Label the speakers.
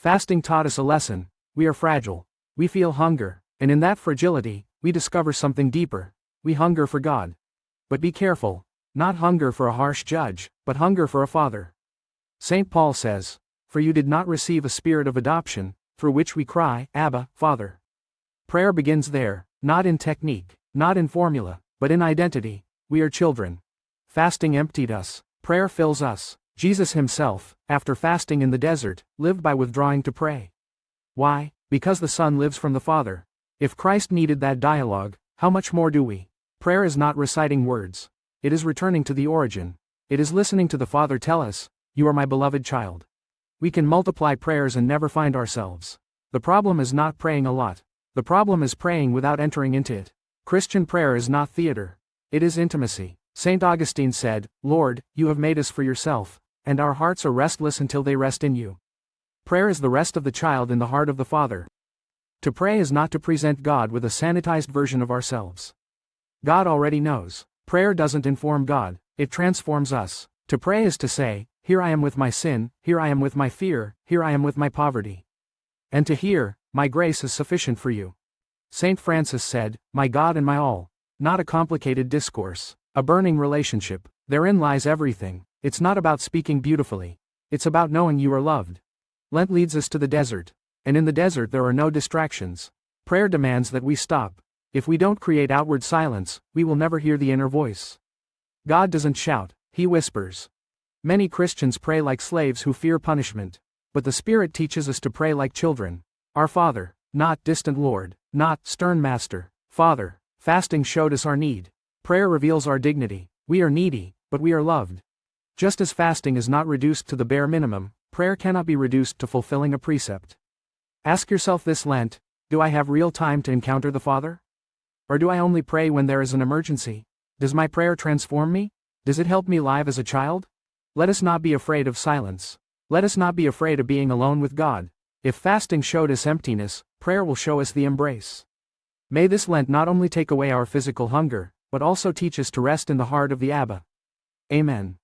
Speaker 1: Fasting taught us a lesson. We are fragile. We feel hunger, and in that fragility, we discover something deeper. We hunger for God. But be careful, not hunger for a harsh judge, but hunger for a father. St. Paul says, "For you did not receive a spirit of adoption, through which we cry, Abba, Father." Prayer begins there, not in technique, not in formula, but in identity. We are children. Fasting emptied us. Prayer fills us. Jesus himself, after fasting in the desert, lived by withdrawing to pray. Why? Because the Son lives from the Father. If Christ needed that dialogue, how much more do we? Prayer is not reciting words. It is returning to the origin. It is listening to the Father tell us, "You are my beloved child." We can multiply prayers and never find ourselves. The problem is not praying a lot. The problem is praying without entering into it. Christian prayer is not theater. It is intimacy. St. Augustine said, "Lord, you have made us for yourself, and our hearts are restless until they rest in you." Prayer is the rest of the child in the heart of the Father. To pray is not to present God with a sanitized version of ourselves. God already knows. Prayer doesn't inform God, it transforms us. To pray is to say, "Here I am with my sin, here I am with my fear, here I am with my poverty." And to hear, "My grace is sufficient for you." St. Francis said, "My God and my all." Not a complicated discourse, a burning relationship. Therein lies everything. It's not about speaking beautifully. It's about knowing you are loved. Lent leads us to the desert. And in the desert there are no distractions. Prayer demands that we stop. If we don't create outward silence, we will never hear the inner voice. God doesn't shout, he whispers. Many Christians pray like slaves who fear punishment. But the Spirit teaches us to pray like children. Our Father, not distant Lord, not stern Master, Father. Fasting showed us our need. Prayer reveals our dignity. We are needy, but we are loved. Just as fasting is not reduced to the bare minimum, prayer cannot be reduced to fulfilling a precept. Ask yourself this Lent, do I have real time to encounter the Father? Or do I only pray when there is an emergency? Does my prayer transform me? Does it help me live as a child? Let us not be afraid of silence. Let us not be afraid of being alone with God. If fasting showed us emptiness, prayer will show us the embrace. May this Lent not only take away our physical hunger, but also teach us to rest in the heart of the Abba. Amen.